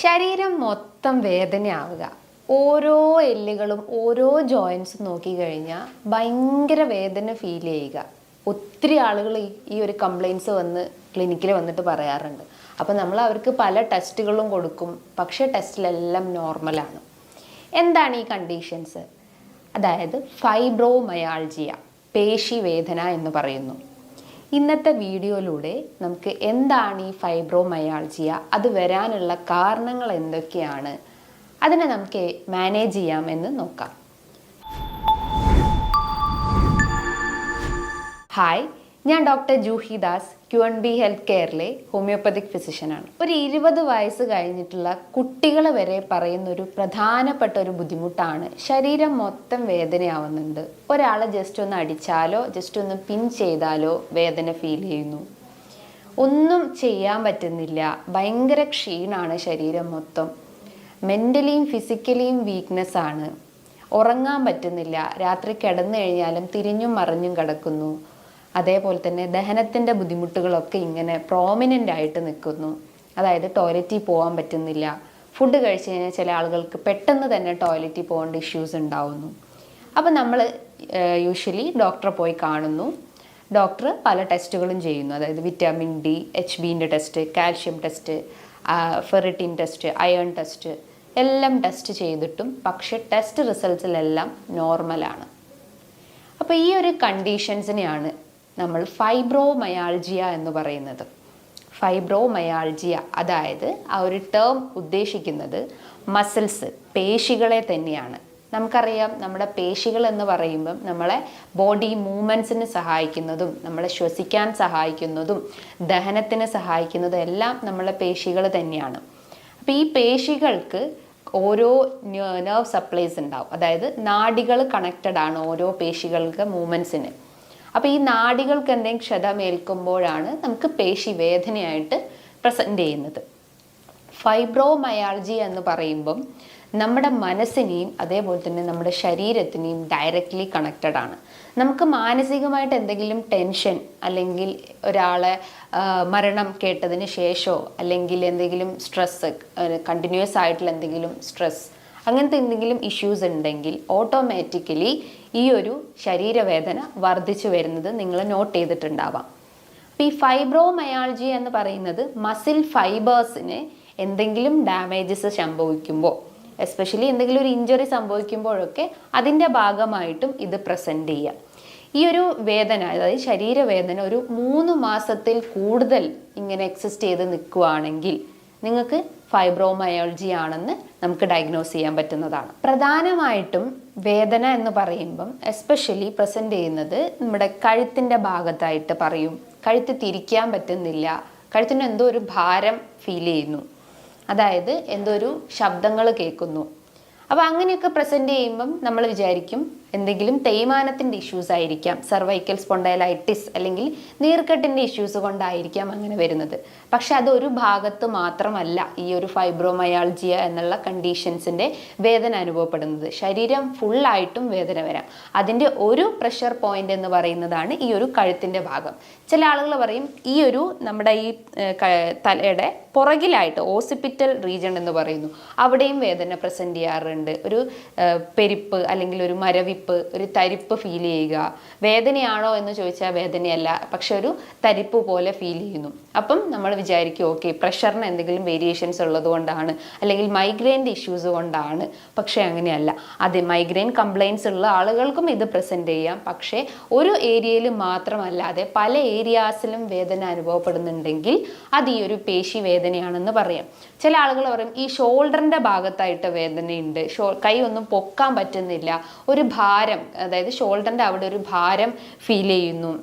ശരീരം മൊത്തം വേദനയാവുക, ഓരോ എല്ലുകളും ഓരോ ജോയിൻസും നോക്കിക്കഴിഞ്ഞാൽ ഭയങ്കര വേദന ഫീൽ ചെയ്യുക. ഒത്തിരി ആളുകൾ ഈ ഒരു കംപ്ലയിൻസ് വന്ന് ക്ലിനിക്കിൽ വന്നിട്ട് പറയാറുണ്ട്. അപ്പോൾ നമ്മൾ അവർക്ക് പല ടെസ്റ്റുകളും കൊടുക്കും, പക്ഷേ ടെസ്റ്റിലെല്ലാം നോർമലാണ്. എന്താണ് ഈ കണ്ടീഷൻസ്? അതായത് ഫൈബ്രോമയാൾജിയ, പേശി വേദന എന്ന് പറയുന്നു. ഇന്നത്തെ വീഡിയോയിലൂടെ നമുക്ക് എന്താണ് ഈ ഫൈബ്രോമയാൾജിയ, അത് വരാനുള്ള കാരണങ്ങൾ എന്തൊക്കെയാണ്, അതിനെ നമുക്ക് മാനേജ് ചെയ്യാമെന്ന് നോക്കാം. ഹായ്, ഞാൻ doctor Juhi Das, QNB health കെയറിലെ ഹോമിയോപ്പതിക് ഫിസിഷ്യനാണ്. ഒരു 20 വയസ്സ് കഴിഞ്ഞിട്ടുള്ള കുട്ടികൾ വരെ പറയുന്ന ഒരു പ്രധാനപ്പെട്ട ഒരു ബുദ്ധിമുട്ടാണ് ശരീരം മൊത്തം വേദനയാവുന്നുണ്ട്. ഒരാളെ ജസ്റ്റ് ഒന്ന് അടിച്ചാലോ ജസ്റ്റ് ഒന്ന് പിൻ ചെയ്താലോ വേദന ഫീൽ ചെയ്യുന്നു. ഒന്നും ചെയ്യാൻ പറ്റുന്നില്ല, ഭയങ്കര ക്ഷീണാണ് ശരീരം മൊത്തം. മെൻ്റലിയും ഫിസിക്കലിയും വീക്ക്നെസ് ആണ്. ഉറങ്ങാൻ പറ്റുന്നില്ല, രാത്രി കിടന്നു കഴിഞ്ഞാലും തിരിഞ്ഞും മറിഞ്ഞും കിടക്കുന്നു. അതേപോലെ തന്നെ ദഹനത്തിൻ്റെ ബുദ്ധിമുട്ടുകളൊക്കെ ഇങ്ങനെ പ്രോമിനൻ്റ് ആയിട്ട് നിൽക്കുന്നു. അതായത് ടോയ്ലറ്റിൽ പോകാൻ പറ്റുന്നില്ല. ഫുഡ് കഴിച്ച് കഴിഞ്ഞാൽ ചില ആളുകൾക്ക് പെട്ടെന്ന് തന്നെ ടോയ്ലറ്റിൽ പോകേണ്ട ഇഷ്യൂസ് ഉണ്ടാവുന്നു. അപ്പോൾ നമ്മൾ യൂഷ്വലി ഡോക്ടറെ പോയി കാണുന്നു. ഡോക്ടർ പല ടെസ്റ്റുകളും ചെയ്യുന്നു. അതായത് വിറ്റാമിൻ D, HBൻ്റെ test, calcium test, ferritin test, iron test എല്ലാം ടെസ്റ്റ് ചെയ്തിട്ടും പക്ഷേ ടെസ്റ്റ് റിസൾട്ട്സിലെല്ലാം നോർമലാണ്. അപ്പോൾ ഈ ഒരു കണ്ടീഷൻസിനെയാണ് നമ്മൾ ഫൈബ്രോമയാൾജിയ എന്ന് പറയുന്നത്. ഫൈബ്രോമയാൾജിയ അതായത് ആ ഒരു ടേം ഉദ്ദേശിക്കുന്നത് മസിൽസ്, പേശികളെ തന്നെയാണ്. നമുക്കറിയാം, നമ്മുടെ പേശികൾ എന്ന് പറയുമ്പം നമ്മളെ ബോഡി മൂവ്മെൻറ്റ്സിന് സഹായിക്കുന്നതും നമ്മളെ ശ്വസിക്കാൻ സഹായിക്കുന്നതും ദഹനത്തിന് സഹായിക്കുന്നതും എല്ലാം നമ്മളെ പേശികൾ തന്നെയാണ്. അപ്പോൾ ഈ പേശികൾക്ക് ഓരോ നെർവ് സപ്ലൈസ് ഉണ്ടാവും. അതായത് നാഡികൾ കണക്റ്റഡ് ആണ് ഓരോ പേശികൾക്ക് മൂവ്മെൻറ്റ്സിന്. അപ്പോൾ ഈ നാഡികൾക്ക് എന്തെങ്കിലും ക്ഷതമേൽക്കുമ്പോഴാണ് നമുക്ക് പേശി വേദനയായിട്ട് പ്രസൻറ്റ് ചെയ്യുന്നത്. ഫൈബ്രോമയാൾജി എന്ന് പറയുമ്പം നമ്മുടെ മനസ്സിനെയും അതേപോലെ തന്നെ നമ്മുടെ ശരീരത്തിനെയും ഡയറക്റ്റ്ലി കണക്റ്റഡ് ആണ്. നമുക്ക് മാനസികമായിട്ട് എന്തെങ്കിലും ടെൻഷൻ, അല്ലെങ്കിൽ ഒരാളെ മരണം കേട്ടതിന് ശേഷമോ അല്ലെങ്കിൽ എന്തെങ്കിലും സ്ട്രെസ്, കണ്ടിന്യൂസ് ആയിട്ടുള്ള എന്തെങ്കിലും സ്ട്രെസ്, അങ്ങനത്തെ എന്തെങ്കിലും ഇഷ്യൂസ് ഉണ്ടെങ്കിൽ ഓട്ടോമാറ്റിക്കലി ഈ ഒരു ശരീരവേദന വർദ്ധിച്ചു വരുന്നത് നിങ്ങൾ നോട്ട് ചെയ്തിട്ടുണ്ടാവാം. അപ്പോൾ ഈ ഫൈബ്രോമയാൾജി എന്ന് പറയുന്നത് മസിൽ ഫൈബേഴ്സിന് എന്തെങ്കിലും ഡാമേജസ് സംഭവിക്കുമ്പോൾ, എസ്പെഷ്യലി എന്തെങ്കിലും ഒരു ഇഞ്ചുറി സംഭവിക്കുമ്പോഴൊക്കെ അതിൻ്റെ ഭാഗമായിട്ടും ഇത് പ്രസൻറ്റ് ചെയ്യുക. ഈ ഒരു വേദന, അതായത് ശരീരവേദന ഒരു 3 മാസത്തിൽ കൂടുതൽ ഇങ്ങനെ എക്സിസ്റ്റ് ചെയ്ത് നിൽക്കുകയാണെങ്കിൽ നിങ്ങൾക്ക് ഫൈബ്രോമയാൾജി ആണെന്ന് നമുക്ക് ഡയഗ്നോസ് ചെയ്യാൻ പറ്റുന്നതാണ്. പ്രധാനമായിട്ടും വേദന എന്ന് പറയുമ്പം എസ്പെഷ്യലി പ്രസൻറ്റ് ചെയ്യുന്നത് നമ്മുടെ കഴുത്തിൻ്റെ ഭാഗത്തായിട്ട് പറയും. കഴുത്ത് തിരിക്കാൻ പറ്റുന്നില്ല, കഴുത്തിന് എന്തോ ഒരു ഭാരം ഫീൽ ചെയ്യുന്നു, അതായത് എന്തോ ഒരു ശബ്ദങ്ങൾ കേൾക്കുന്നു. അപ്പോൾ അങ്ങനെയൊക്കെ പ്രസൻറ്റ് ചെയ്യുമ്പം നമ്മൾ വിചാരിക്കും എന്തെങ്കിലും തേയ്മാനത്തിൻ്റെ ഇഷ്യൂസ് ആയിരിക്കാം, സർവൈക്കൽ സ്പോണ്ടൈലൈറ്റിസ് അല്ലെങ്കിൽ നീർക്കെട്ടിൻ്റെ ഇഷ്യൂസ് കൊണ്ടായിരിക്കാം അങ്ങനെ വരുന്നത്. പക്ഷെ അതൊരു ഭാഗത്ത് മാത്രമല്ല ഈ ഒരു ഫൈബ്രോമയാൾജിയ എന്നുള്ള കണ്ടീഷൻസിൻ്റെ വേദന അനുഭവപ്പെടുന്നത്. ശരീരം ഫുള്ളായിട്ടും വേദന വരാം. അതിൻ്റെ ഒരു പ്രഷർ പോയിന്റ് എന്ന് പറയുന്നതാണ് ഈ ഒരു കഴുത്തിൻ്റെ ഭാഗം. ചില ആളുകൾ പറയും ഈ ഒരു നമ്മുടെ ഈ തലയുടെ പുറകിലായിട്ട് ഓസിപ്പിറ്റൽ റീജൺ എന്ന് പറയുന്നു, അവിടെയും വേദന പ്രസൻറ്റ് ചെയ്യാറുണ്ട്. ഒരു പെരിപ്പ് അല്ലെങ്കിൽ ഒരു മരവിപ്പ്, ഒരു തരിപ്പ് ഫീൽ ചെയ്യുക. വേദനയാണോ എന്ന് ചോദിച്ചാൽ വേദനയല്ല, പക്ഷെ ഒരു തരിപ്പ് പോലെ ഫീൽ ചെയ്യുന്നു. അപ്പം നമ്മൾ വിചാരിക്കും ഓക്കെ, പ്രഷറിന് എന്തെങ്കിലും വേരിയേഷൻസ് ഉള്ളത് കൊണ്ടാണ് അല്ലെങ്കിൽ മൈഗ്രെയിൻ്റെ ഇഷ്യൂസ് കൊണ്ടാണ്. പക്ഷേ അങ്ങനെയല്ല. അത് മൈഗ്രെയിൻ കംപ്ലയിൻസ് ഉള്ള ആളുകൾക്കും ഇത് പ്രസൻറ്റ് ചെയ്യാം. പക്ഷേ ഒരു ഏരിയയിൽ മാത്രമല്ലാതെ പല ഏരിയാസിലും വേദന അനുഭവപ്പെടുന്നുണ്ടെങ്കിൽ അത് ഈ ഒരു പേശി വേദനയാണെന്ന് പറയാം. ചില ആളുകൾ പറയും ഈ ഷോൾഡറിൻ്റെ ഭാഗത്തായിട്ട് വേദനയുണ്ട്, കൈ ഒന്നും പൊക്കാൻ പറ്റുന്നില്ല, ഒരു ഭാരം, അതായത് ഷോൾഡറിൻ്റെ അവിടെ ഒരു ഭാരം ഫീൽ ചെയ്യുന്നു.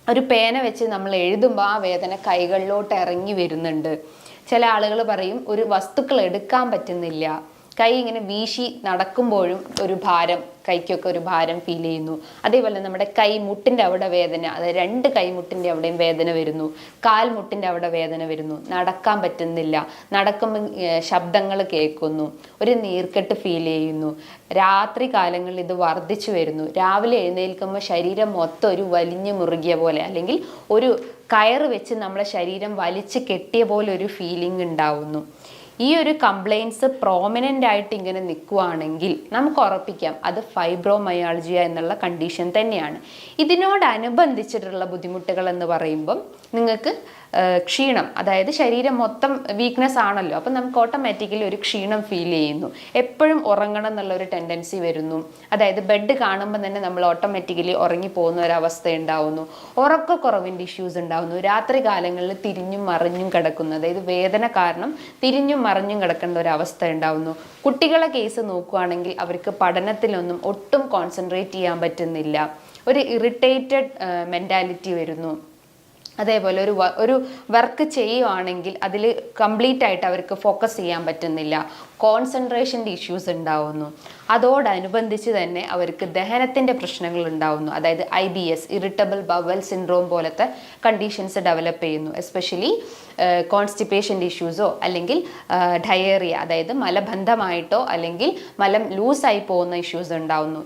ഒരു പേന വെച്ച് നമ്മൾ എഴുതുമ്പോൾ ആ വേദന കൈകളിലോട്ട് ഇറങ്ങി വരുന്നുണ്ട്. ചില ആളുകൾ പറയും ഒരു വസ്തുക്കൾ എടുക്കാൻ പറ്റുന്നില്ല, കൈ ഇങ്ങനെ വീശി നടക്കുമ്പോഴും ഒരു ഭാരം, കൈക്കൊക്കെ ഒരു ഭാരം ഫീൽ ചെയ്യുന്നു. അതേപോലെ നമ്മുടെ കൈമുട്ടിൻ്റെ അവിടെ വേദന, അതായത് 2 കൈമുട്ടിൻ്റെ അവിടെയും വേദന വരുന്നു, കാൽമുട്ടിൻ്റെ അവിടെ വേദന വരുന്നു, നടക്കാൻ പറ്റുന്നില്ല, നടക്കുമ്പോൾ ശബ്ദങ്ങൾ കേൾക്കുന്നു, ഒരു നീർക്കെട്ട് ഫീൽ ചെയ്യുന്നു. രാത്രി കാലങ്ങളിൽ ഇത് വർദ്ധിച്ചു വരുന്നു. രാവിലെ എഴുന്നേൽക്കുമ്പോൾ ശരീരം മൊത്തം ഒരു വലിഞ്ഞു മുറുകിയ പോലെ, അല്ലെങ്കിൽ ഒരു കയറ് വെച്ച് നമ്മളെ ശരീരം വലിച്ചു കെട്ടിയ പോലെ ഒരു ഫീലിംഗ് ഉണ്ടാവുന്നു. ഈ ഒരു കംപ്ലയിൻസ് പ്രോമിനൻ്റ് ആയിട്ട് ഇങ്ങനെ നിൽക്കുകയാണെങ്കിൽ നമുക്ക് ഉറപ്പിക്കാം അത് ഫൈബ്രോമയാൾജിയ എന്നുള്ള കണ്ടീഷൻ തന്നെയാണ്. ഇതിനോടനുബന്ധിച്ചിട്ടുള്ള ബുദ്ധിമുട്ടുകൾ എന്ന് പറയുമ്പം നിങ്ങൾക്ക് ക്ഷീണം, അതായത് ശരീരം മൊത്തം വീക്ക്നെസ് ആണല്ലോ, അപ്പം നമുക്ക് ഓട്ടോമാറ്റിക്കലി ഒരു ക്ഷീണം ഫീൽ ചെയ്യുന്നു, എപ്പോഴും ഉറങ്ങണം എന്നുള്ളൊരു ടെൻഡൻസി വരുന്നു. അതായത് ബെഡ് കാണുമ്പോൾ തന്നെ നമ്മൾ ഓട്ടോമാറ്റിക്കലി ഉറങ്ങിപ്പോകുന്ന ഒരവസ്ഥ ഉണ്ടാവുന്നു. ഉറക്കക്കുറവിൻ്റെ ഇഷ്യൂസ് ഉണ്ടാവുന്നു. രാത്രി കാലങ്ങളിൽ തിരിഞ്ഞും മറിഞ്ഞും കിടക്കുന്നു, അതായത് വേദന കാരണം തിരിഞ്ഞും മറിഞ്ഞും കിടക്കേണ്ട ഒരു അവസ്ഥ ഉണ്ടാവുന്നു. കുട്ടികളെ കേസ് നോക്കുകയാണെങ്കിൽ അവർക്ക് പഠനത്തിലൊന്നും ഒട്ടും കോൺസെൻട്രേറ്റ് ചെയ്യാൻ പറ്റുന്നില്ല, ഒരു ഇറിറ്റേറ്റഡ് മെൻറ്റാലിറ്റി വരുന്നു. അതേപോലെ ഒരു വർക്ക് ചെയ്യുവാണെങ്കിൽ അതിൽ കംപ്ലീറ്റ് ആയിട്ട് അവർക്ക് ഫോക്കസ് ചെയ്യാൻ പറ്റുന്നില്ല, കോൺസെൻട്രേഷൻ്റെ ഇഷ്യൂസ് ഉണ്ടാവുന്നു. അതോടനുബന്ധിച്ച് തന്നെ അവർക്ക് ദഹനത്തിൻ്റെ പ്രശ്നങ്ങൾ ഉണ്ടാവുന്നു. അതായത് IBS, ഇറിറ്റബിൾ ബവൽ സിൻഡ്രോം പോലത്തെ കണ്ടീഷൻസ് ഡെവലപ്പ് ചെയ്യുന്നു. എസ്പെഷ്യലി കോൺസ്റ്റിപ്പേഷൻ്റെ ഇഷ്യൂസോ അല്ലെങ്കിൽ ഡയേറിയ, അതായത് മലബന്ധമായിട്ടോ അല്ലെങ്കിൽ മലം ലൂസായി പോകുന്ന ഇഷ്യൂസ് ഉണ്ടാവുന്നു.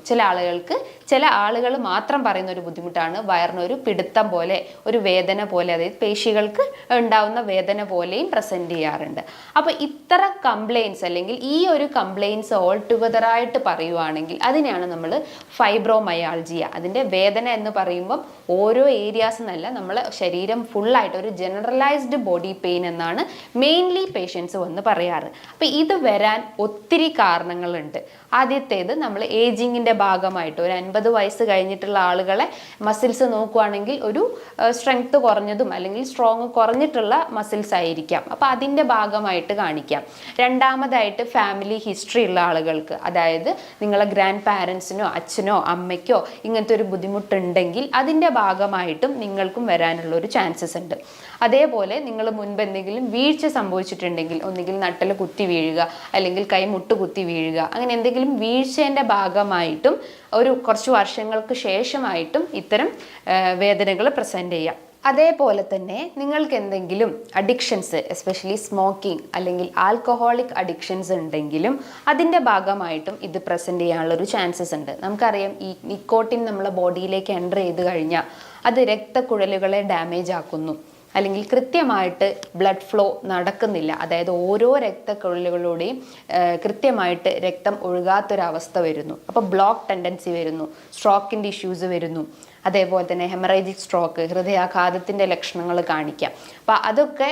ചില ആളുകൾ മാത്രം പറയുന്ന ഒരു ബുദ്ധിമുട്ടാണ് വയറിനൊരു പിടുത്തം പോലെ, ഒരു വേദന പോലെ, അതായത് പേശികൾക്ക് ഉണ്ടാവുന്ന വേദന പോലെയും പ്രസൻറ്റ് ചെയ്യാറുണ്ട്. അപ്പോൾ ഇത്ര കംപ്ലയിൻസ് അല്ലെങ്കിൽ ഈ ഒരു കംപ്ലയിൻസ് ഓൾ ടുഗദറായിട്ട് പറയുവാണെങ്കിൽ അതിനെയാണ് നമ്മൾ ഫൈബ്രോമയാൾജിയ. അതിൻ്റെ വേദന എന്ന് പറയുമ്പം ഓരോ ഏരിയാസ് എന്നല്ല, നമ്മളെ ശരീരം ഫുള്ളായിട്ട് ഒരു ജനറലൈസ്ഡ് ബോഡി പെയിൻ എന്നാണ് മെയിൻലി പേഷ്യൻസ് വന്ന് പറയാറ്. അപ്പോൾ ഇത് വരാൻ ഒത്തിരി കാരണങ്ങളുണ്ട്. ആദ്യത്തേത് നമ്മൾ ഏജിങ്ങിൻ്റെ ഭാഗമായിട്ട് ഒരു 50 വയസ്സ് കഴിഞ്ഞിട്ടുള്ള ആളുകളെ മസിൽസ് നോക്കുകയാണെങ്കിൽ ഒരു സ്ട്രെങ്ത് കുറഞ്ഞതും അല്ലെങ്കിൽ സ്ട്രോങ് കുറഞ്ഞിട്ടുള്ള മസിൽസ് ആയിരിക്കാം. അപ്പോൾ അതിൻ്റെ ഭാഗമായിട്ട് കാണിക്കാം. രണ്ടാമതായിട്ട് ഫാമിലി ഹിസ്റ്ററി ഉള്ള ആളുകൾക്ക്, അതായത് നിങ്ങളെ ഗ്രാൻഡ് പാരൻസിനോ അച്ഛനോ അമ്മയ്ക്കോ ഇങ്ങനത്തെ ഒരു ബുദ്ധിമുട്ടുണ്ടെങ്കിൽ അതിൻ്റെ ഭാഗമായിട്ടും നിങ്ങൾക്കും വരാനുള്ള ഒരു ചാൻസസ് ഉണ്ട്. അതേപോലെ നിങ്ങൾ മുൻപ് എന്തെങ്കിലും വീഴ്ച സംഭവിച്ചിട്ടുണ്ടെങ്കിൽ, ഒന്നുകിൽ നട്ടൽ കുത്തി വീഴുക അല്ലെങ്കിൽ കൈമുട്ട് കുത്തി വീഴുക, അങ്ങനെ എന്തെങ്കിലും വീഴ്ചേൻ്റെ ഭാഗമായിട്ടും ഒരു കുറച്ച് വർഷങ്ങൾക്ക് ശേഷമായിട്ടും ഇത്തരം വേദനകൾ പ്രസൻറ്റ് ചെയ്യാം. അതേപോലെ തന്നെ നിങ്ങൾക്ക് എന്തെങ്കിലും അഡിക്ഷൻസ്, എസ്പെഷ്യലി സ്മോക്കിംഗ് അല്ലെങ്കിൽ ആൽക്കഹോളിക് അഡിക്ഷൻസ് ഉണ്ടെങ്കിലും അതിൻ്റെ ഭാഗമായിട്ടും ഇത് പ്രസൻറ്റ് ചെയ്യാനുള്ളൊരു ചാൻസസ് ഉണ്ട്. നമുക്കറിയാം ഈ നിക്കോട്ടിൻ നമ്മളെ ബോഡിയിലേക്ക് എൻ്റർ ചെയ്ത് കഴിഞ്ഞാൽ അത് രക്തക്കുഴലുകളെ ഡാമേജ് ആക്കുന്നു, അല്ലെങ്കിൽ കൃത്യമായിട്ട് ബ്ലഡ് ഫ്ലോ നടക്കുന്നില്ല. അതായത് ഓരോ രക്തക്കുഴലുകളുടെയും കൃത്യമായിട്ട് രക്തം ഒഴുകാത്തൊരവസ്ഥ വരുന്നു. അപ്പോൾ ബ്ലോക്ക് ടെൻഡൻസി വരുന്നു, സ്ട്രോക്കിൻ്റെ ഇഷ്യൂസ് വരുന്നു. അതേപോലെ തന്നെ ഹെമറേജിക് സ്ട്രോക്ക്, ഹൃദയാഘാതത്തിൻ്റെ ലക്ഷണങ്ങൾ കാണിക്കാം. അപ്പോൾ അതൊക്കെ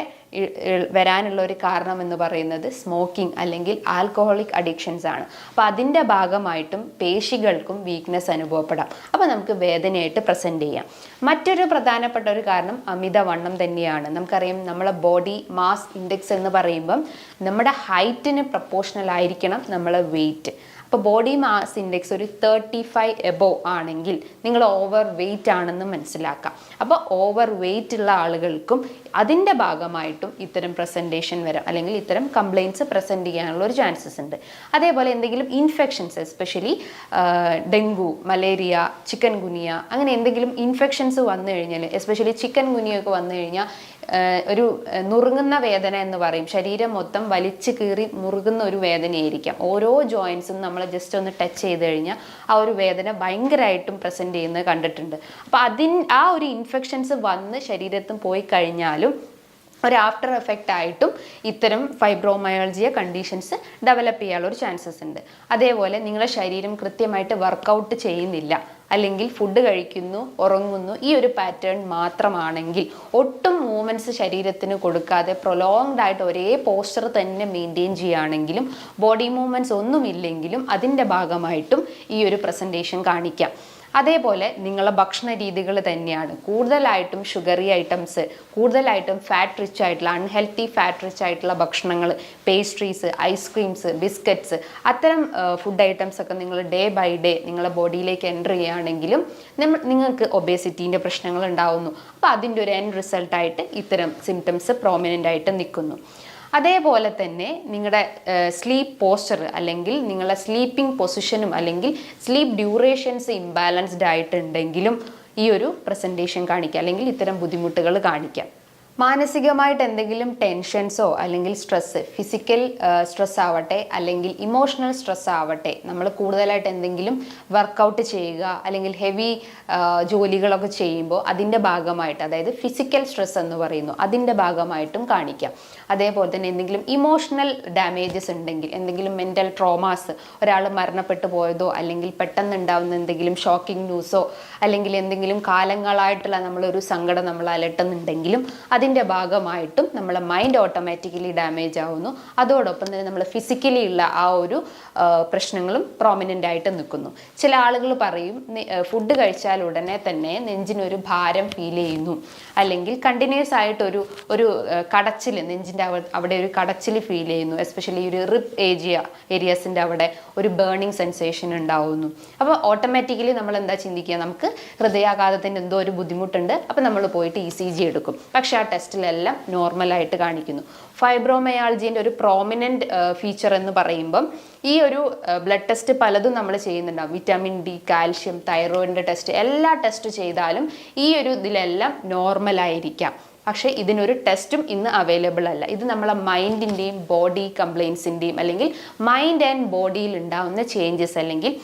വരാനുള്ള ഒരു കാരണം എന്ന് പറയുന്നത് സ്മോക്കിംഗ് അല്ലെങ്കിൽ ആൽക്കഹോളിക് അഡിക്ഷൻസ് ആണ്. അപ്പോൾ അതിൻ്റെ ഭാഗമായിട്ടും പേശികൾക്കും വീക്ക്നെസ് അനുഭവപ്പെടാം. അപ്പോൾ നമുക്ക് വേദനയായിട്ട് പ്രസൻറ്റ് ചെയ്യാം. മറ്റൊരു പ്രധാനപ്പെട്ട ഒരു കാരണം അമിതവണ്ണം തന്നെയാണ്. നമുക്കറിയാം നമ്മളെ ബോഡി മാസ് ഇൻഡെക്സ് എന്ന് പറയുമ്പം നമ്മുടെ ഹൈറ്റിന് പ്രപ്പോർഷണൽ ആയിരിക്കണം നമ്മളെ വെയിറ്റ്. അപ്പോൾ ബോഡി മാസ് ഇൻഡെക്സ് ഒരു 35 എബോവ് ആണെങ്കിൽ നിങ്ങൾ ഓവർ വെയിറ്റ് ആണെന്ന് മനസ്സിലാക്കാം. അപ്പോൾ ഓവർ വെയിറ്റ് ഉള്ള ആളുകൾക്കും അതിൻ്റെ ഭാഗമായിട്ടും ഇത്തരം പ്രസൻറ്റേഷൻ വരാം, അല്ലെങ്കിൽ ഇത്തരം കംപ്ലയിൻറ്റ്സ് പ്രസൻറ്റ് ചെയ്യാനുള്ള ഒരു ചാൻസസ് ഉണ്ട്. അതേപോലെ എന്തെങ്കിലും infections, especially dengue, malaria, chikungunya, അങ്ങനെ എന്തെങ്കിലും ഇൻഫെക്ഷൻസ് വന്നു കഴിഞ്ഞാൽ, എസ്പെഷ്യലി ചിക്കൻ ഗുനിയൊക്കെ വന്നു കഴിഞ്ഞാൽ ഒരു നുറുങ്ങുന്ന വേദന എന്ന് പറയും. ശരീരം മൊത്തം വലിച്ചു കീറി മുറുകുന്ന ഒരു വേദനയായിരിക്കാം. ഓരോ ജോയിൻസും നമ്മൾ ജസ്റ്റ് ഒന്ന് ടച്ച് ചെയ്ത് കഴിഞ്ഞാൽ ആ ഒരു വേദന ഭയങ്കരമായിട്ടും പ്രസൻറ്റ് ചെയ്യുന്നത് കണ്ടിട്ടുണ്ട്. അപ്പോൾ ആ ഒരു ഇൻഫെക്ഷൻസ് വന്ന് ശരീരത്തിൽ പോയി കഴിഞ്ഞാലും ഒരു ആഫ്റ്റർ എഫക്റ്റ് ആയിട്ടും ഇത്തരം ഫൈബ്രോമയാൾജിയ കണ്ടീഷൻസ് ഡെവലപ്പ് ചെയ്യാനുള്ള ഒരു ചാൻസസ് ഉണ്ട്. അതേപോലെ നിങ്ങളുടെ ശരീരം കൃത്യമായിട്ട് വർക്കൗട്ട് ചെയ്യുന്നില്ല, അല്ലെങ്കിൽ ഫുഡ് കഴിക്കുന്നു, ഉറങ്ങുന്നു, ഈ ഒരു പാറ്റേൺ മാത്രമാണെങ്കിൽ, ഒട്ടും മൂവ്മെൻറ്റ്സ് ശരീരത്തിന് കൊടുക്കാതെ പ്രൊലോങ്ഡ് ആയിട്ട് ഒരേ പോസ്ചർ തന്നെ മെയിൻറ്റെയിൻ ചെയ്യുകയാണെങ്കിലും, ബോഡി മൂവ്മെൻറ്റ്സ് ഒന്നുമില്ലെങ്കിലും അതിൻ്റെ ഭാഗമായിട്ടും ഈ ഒരു പ്രസൻറ്റേഷൻ കാണിക്കാം. അതേപോലെ നിങ്ങളെ ഭക്ഷണ രീതികൾ തന്നെയാണ്. കൂടുതലായിട്ടും ഷുഗറി ഐറ്റംസ്, കൂടുതലായിട്ടും ഫാറ്റ് റിച്ച് ആയിട്ടുള്ള, അൺഹെൽത്തി ഫാറ്റ് റിച്ച് ആയിട്ടുള്ള ഭക്ഷണങ്ങൾ, പേസ്ട്രീസ്, ഐസ്ക്രീംസ്, ബിസ്ക്കറ്റ്സ്, അത്തരം ഫുഡ് ഐറ്റംസ് ഒക്കെ നിങ്ങൾ ഡേ ബൈ ഡേ നിങ്ങളെ ബോഡിയിലേക്ക് എൻ്റർ ചെയ്യുകയാണെങ്കിലും നിങ്ങൾക്ക് ഒബേസിറ്റീൻ്റെ പ്രശ്നങ്ങൾ ഉണ്ടാവുന്നു. അപ്പോൾ അതിൻ്റെ ഒരു എൻഡ് റിസൾട്ടായിട്ട് ഇത്തരം സിംറ്റംസ് പ്രോമിനൻ്റ് ആയിട്ട് നിൽക്കുന്നു. അതേപോലെ തന്നെ നിങ്ങളുടെ സ്ലീപ്പ് പോസ്ചർ അല്ലെങ്കിൽ നിങ്ങളുടെ സ്ലീപ്പിംഗ് പൊസിഷനും അല്ലെങ്കിൽ സ്ലീപ്പ് ഡ്യൂറേഷൻസ് ഇംബാലൻസ്ഡ് ആയിട്ടുണ്ടെങ്കിലും ഈ ഒരു പ്രസൻറ്റേഷൻ കാണിക്കാം, അല്ലെങ്കിൽ ഇത്തരം ബുദ്ധിമുട്ടുകൾ കാണിക്കാം. മാനസികമായിട്ട് എന്തെങ്കിലും ടെൻഷൻസോ അല്ലെങ്കിൽ സ്ട്രെസ്സ്, ഫിസിക്കൽ സ്ട്രെസ് ആവട്ടെ അല്ലെങ്കിൽ ഇമോഷണൽ സ്ട്രെസ് ആവട്ടെ, നമ്മൾ കൂടുതലായിട്ട് എന്തെങ്കിലും വർക്കൗട്ട് ചെയ്യുക അല്ലെങ്കിൽ ഹെവി ജോലികളൊക്കെ ചെയ്യുമ്പോൾ അതിൻ്റെ ഭാഗമായിട്ട്, അതായത് ഫിസിക്കൽ സ്ട്രെസ് എന്ന് പറയുന്നു, അതിൻ്റെ ഭാഗമായിട്ടും കാണിക്കാം. അതേപോലെ തന്നെ എന്തെങ്കിലും ഇമോഷണൽ ഡാമേജസ് ഉണ്ടെങ്കിൽ, എന്തെങ്കിലും മെൻ്റൽ ട്രോമാസ്, ഒരാൾ മരണപ്പെട്ടു പോയതോ അല്ലെങ്കിൽ പെട്ടെന്ന് ഉണ്ടാകുന്ന എന്തെങ്കിലും ഷോക്കിംഗ് ന്യൂസോ അല്ലെങ്കിൽ എന്തെങ്കിലും കാലങ്ങളായിട്ടുള്ള നമ്മളൊരു സങ്കടം നമ്മൾ അലട്ടുന്നുണ്ടെങ്കിലും അതിൻ്റെ ഭാഗമായിട്ടും നമ്മളെ മൈൻഡ് ഓട്ടോമാറ്റിക്കലി ഡാമേജ് ആവുന്നു. അതോടൊപ്പം തന്നെ നമ്മൾ ഫിസിക്കലി ഉള്ള ആ ഒരു പ്രശ്നങ്ങളും പ്രോമിനൻ്റ് ആയിട്ട് നിൽക്കുന്നു. ചില ആളുകൾ പറയും ഫുഡ് കഴിച്ചാൽ ഉടനെ തന്നെ നെഞ്ചിനൊരു ഭാരം ഫീൽ ചെയ്യുന്നു, അല്ലെങ്കിൽ കണ്ടിന്യൂസ് ആയിട്ടൊരു കടച്ചിൽ, നെഞ്ചിൻ്റെ അവിടെ ഒരു കടച്ചിൽ ഫീൽ ചെയ്യുന്നു, എസ്പെഷ്യലി ഒരു റിബ് ഏരിയാസിൻ്റെ അവിടെ ഒരു ബേണിംഗ് സെൻസേഷൻ ഉണ്ടാവുന്നു. അപ്പോൾ ഓട്ടോമാറ്റിക്കലി നമ്മൾ എന്താ ചിന്തിക്കുക, നമുക്ക് ഹൃദയാഘാതത്തിൻ്റെ എന്തോ ഒരു ബുദ്ധിമുട്ടുണ്ട്, അപ്പോൾ നമ്മൾ പോയിട്ട് ECG എടുക്കും. പക്ഷേ ആ ടെസ്റ്റിലെല്ലാം നോർമലായിട്ട് കാണിക്കുന്നു. ഫൈബ്രോമയാൾജിൻ്റെ ഒരു പ്രോമിനൻ്റ് ഫീച്ചർ എന്ന് പറയുമ്പം ഈ ഒരു ബ്ലഡ് ടെസ്റ്റ് പലതും നമ്മൾ ചെയ്യുന്നുണ്ടാവും. വിറ്റാമിൻ D, കാൽഷ്യം, തൈറോയിഡിൻ്റെ ടെസ്റ്റ്, എല്ലാ ടെസ്റ്റ് ചെയ്താലും ഈ ഒരു ഇതിലെല്ലാം നോർമലായിരിക്കാം. പക്ഷേ ഇതിനൊരു ടെസ്റ്റും ഇന്ന് അവൈലബിൾ അല്ല. ഇത് നമ്മളെ മൈൻഡിൻ്റെയും ബോഡി കംപ്ലയിൻസിൻ്റെയും അല്ലെങ്കിൽ മൈൻഡ് ആൻഡ് ബോഡിയിൽ ഉണ്ടാകുന്ന ചേഞ്ചസ് അല്ലെങ്കിൽ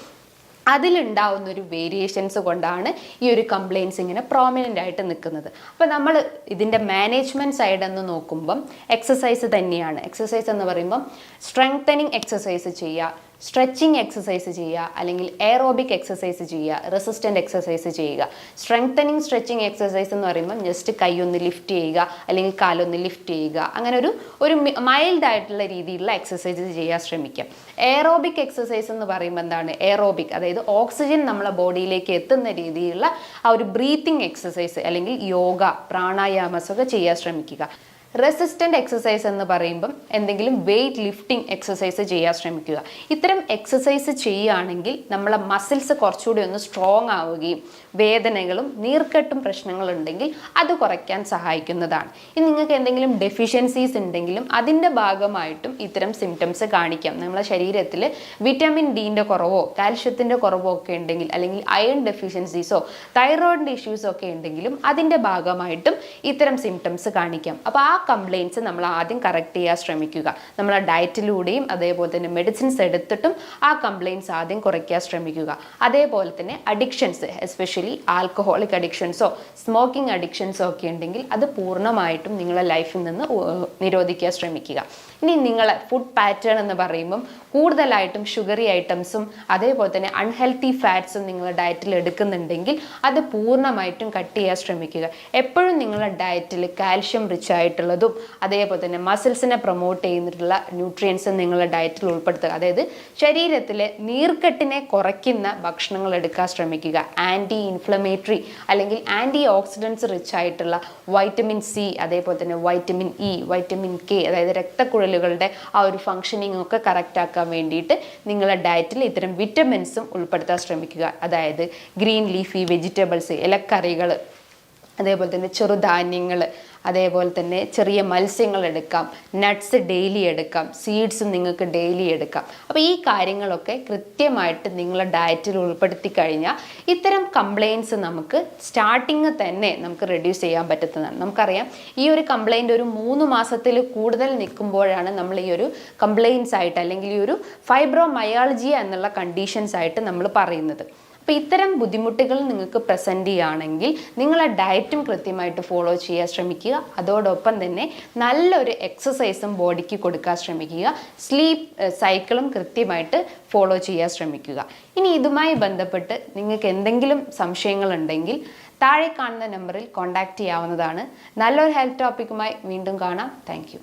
അതിലുണ്ടാവുന്ന ഒരു വേരിയേഷൻസ് കൊണ്ടാണ് ഈ ഒരു കംപ്ലയിൻസ് ഇങ്ങനെ പ്രോമിനൻ്റ് ആയിട്ട് നിൽക്കുന്നത്. അപ്പോൾ നമ്മൾ ഇതിൻ്റെ മാനേജ്മെൻറ്റ് സൈഡ് എന്ന് നോക്കുമ്പം എക്സസൈസ് തന്നെയാണ്. എക്സസൈസ് എന്ന് പറയുമ്പം സ്ട്രെങ്തനിങ് എക്സസൈസ് ചെയ്യുക, സ്ട്രെച്ചിങ് എക്സസൈസ് ചെയ്യുക, അല്ലെങ്കിൽ എയറോബിക് എക്സസൈസ് ചെയ്യുക, റെസിസ്റ്റൻ്റ് എക്സസൈസ് ചെയ്യുക. സ്ട്രെങ്തനിങ് സ്ട്രെച്ചിങ് എക്സസൈസ് എന്ന് പറയുമ്പം ജസ്റ്റ് കൈയൊന്ന് ലിഫ്റ്റ് ചെയ്യുക അല്ലെങ്കിൽ കാലൊന്ന് ലിഫ്റ്റ് ചെയ്യുക, അങ്ങനെ ഒരു മൈൽഡ് ആയിട്ടുള്ള രീതിയിലുള്ള എക്സസൈസ് ചെയ്യാൻ ശ്രമിക്കുക. എയറോബിക് എക്സസൈസ് എന്ന് പറയുമ്പോൾ എന്താണ് എയറോബിക്, അതായത് ഓക്സിജൻ നമ്മളെ ബോഡിയിലേക്ക് എത്തുന്ന രീതിയിലുള്ള ആ ഒരു ബ്രീത്തിങ് എക്സസൈസ് അല്ലെങ്കിൽ യോഗ, പ്രാണായാമസ് ഒക്കെ ചെയ്യാൻ ശ്രമിക്കുക. റെസിസ്റ്റൻ്റ് എക്സസൈസ് എന്ന് പറയുമ്പം എന്തെങ്കിലും വെയ്റ്റ് ലിഫ്റ്റിംഗ് എക്സസൈസ് ചെയ്യാൻ ശ്രമിക്കുക. ഇത്തരം എക്സസൈസ് ചെയ്യുകയാണെങ്കിൽ നമ്മളെ മസിൽസ് കുറച്ചുകൂടി ഒന്ന് സ്ട്രോങ് ആവുകയും വേദനകളും നീർക്കെട്ടും പ്രശ്നങ്ങളുണ്ടെങ്കിൽ അത് കുറയ്ക്കാൻ സഹായിക്കുന്നതാണ്. ഇനി നിങ്ങൾക്ക് എന്തെങ്കിലും ഡെഫിഷ്യൻസീസ് ഉണ്ടെങ്കിലും അതിൻ്റെ ഭാഗമായിട്ടും ഇത്തരം സിംറ്റംസ് കാണിക്കാം. നമ്മളെ ശരീരത്തിൽ വിറ്റാമിൻ ഡിൻ്റെ കുറവോ കാൽഷ്യത്തിൻ്റെ കുറവോ ഒക്കെ ഉണ്ടെങ്കിൽ, അല്ലെങ്കിൽ അയൺ ഡെഫിഷ്യൻസീസോ തൈറോയിഡിൻ്റെ ഇഷ്യൂസോ ഒക്കെ ഉണ്ടെങ്കിലും അതിൻ്റെ ഭാഗമായിട്ടും ഇത്തരം സിംറ്റംസ് കാണിക്കാം. അപ്പോൾ ആ കംപ്ലയിൻസ് നമ്മൾ ആദ്യം കറക്റ്റ് ചെയ്യാൻ ശ്രമിക്കുക. നമ്മൾ ഡയറ്റിലൂടെയും അതേപോലെ തന്നെ മെഡിസിൻസ് എടുത്തിട്ടും ആ കംപ്ലയിൻസ് ആദ്യം കുറയ്ക്കാൻ ശ്രമിക്കുക. അതേപോലെ തന്നെ അഡിക്ഷൻസ്, എസ്പെഷ്യലി ആൽക്കഹോളിക് അഡിക്ഷൻസോ സ്മോക്കിംഗ് അഡിക്ഷൻസോ ഒക്കെ ഉണ്ടെങ്കിൽ അത് പൂർണ്ണമായിട്ടും നിങ്ങളുടെ ലൈഫിൽ നിന്ന് നിരോധിക്കാൻ ശ്രമിക്കുക. ഇനി നിങ്ങളെ ഫുഡ് പാറ്റേൺ എന്ന് പറയുമ്പം കൂടുതലായിട്ടും ഷുഗറി ഐറ്റംസും അതേപോലെ തന്നെ അൺഹെൽത്തി ഫാറ്റ്സും നിങ്ങളുടെ ഡയറ്റിൽ എടുക്കുന്നുണ്ടെങ്കിൽ അത് പൂർണ്ണമായിട്ടും കട്ട് ചെയ്യാൻ ശ്രമിക്കുക. എപ്പോഴും നിങ്ങളുടെ ഡയറ്റിൽ കാൽഷ്യം റിച്ച് ആയിട്ടുള്ളതും അതേപോലെ തന്നെ മസിൽസിനെ പ്രൊമോട്ട് ചെയ്യുന്നിട്ടുള്ള ന്യൂട്രിയൻസും നിങ്ങളുടെ ഡയറ്റിൽ ഉൾപ്പെടുത്തുക. അതായത് ശരീരത്തിലെ നീർക്കെട്ടിനെ കുറയ്ക്കുന്ന ഭക്ഷണങ്ങൾ എടുക്കാൻ ശ്രമിക്കുക. ആൻറ്റി ഇൻഫ്ലമേറ്ററി അല്ലെങ്കിൽ ആൻറ്റി ഓക്സിഡൻസ് റിച്ച് ആയിട്ടുള്ള വൈറ്റമിൻ C, അതേപോലെ തന്നെ വൈറ്റമിൻ E, വൈറ്റമിൻ K, അതായത് രക്തക്കുഴലുകളുടെ ആ ഒരു ഫങ്ഷനിങ് ഒക്കെ കറക്റ്റ് ആക്കാൻ വേണ്ടിയിട്ട് നിങ്ങളുടെ ഡയറ്റിൽ ഇത്തരം വിറ്റമിൻസും ഉൾപ്പെടുത്താൻ ശ്രമിക്കുക. അതായത് ഗ്രീൻ ലീഫി വെജിറ്റബിൾസ്, ഇലക്കറികൾ, അതേപോലെ തന്നെ ചെറുധാന്യങ്ങൾ, അതേപോലെ തന്നെ ചെറിയ മത്സ്യങ്ങൾ എടുക്കാം, നട്ട്സ് ഡെയിലി എടുക്കാം, സീഡ്സും നിങ്ങൾക്ക് ഡെയിലി എടുക്കാം. അപ്പോൾ ഈ കാര്യങ്ങളൊക്കെ കൃത്യമായിട്ട് നിങ്ങളുടെ ഡയറ്റിൽ ഉൾപ്പെടുത്തി കഴിഞ്ഞാൽ ഇത്തരം കംപ്ലയിൻസ് നമുക്ക് സ്റ്റാർട്ടിങ് തന്നെ നമുക്ക് റെഡ്യൂസ് ചെയ്യാൻ പറ്റുന്നതാണ്. നമുക്കറിയാം ഈ ഒരു കംപ്ലയിൻ്റ് ഒരു 3 മാസത്തിൽ കൂടുതൽ നിൽക്കുമ്പോഴാണ് നമ്മൾ ഈ ഒരു കംപ്ലയിൻസ് ആയിട്ട് അല്ലെങ്കിൽ ഈ ഒരു ഫൈബ്രോമയാൾജിയ എന്നുള്ള കണ്ടീഷൻസ് ആയിട്ട് നമ്മൾ പറയുന്നത്. അപ്പോൾ ഇത്തരം ബുദ്ധിമുട്ടുകൾ നിങ്ങൾക്ക് പ്രസൻറ്റ് ചെയ്യുകയാണെങ്കിൽ നിങ്ങളെ ഡയറ്റും കൃത്യമായിട്ട് ഫോളോ ചെയ്യാൻ ശ്രമിക്കുക. അതോടൊപ്പം തന്നെ നല്ലൊരു എക്സസൈസും ബോഡിക്ക് കൊടുക്കാൻ ശ്രമിക്കുക. സ്ലീപ്പ് സൈക്കിളും കൃത്യമായിട്ട് ഫോളോ ചെയ്യാൻ ശ്രമിക്കുക. ഇനി ഇതുമായി ബന്ധപ്പെട്ട് നിങ്ങൾക്ക് എന്തെങ്കിലും സംശയങ്ങളുണ്ടെങ്കിൽ താഴെ കാണുന്ന നമ്പറിൽ കോൺടാക്റ്റ് ചെയ്യാവുന്നതാണ്. നല്ലൊരു ഹെൽത്ത് ടോപ്പിക്കുമായി വീണ്ടും കാണാം. Thank you.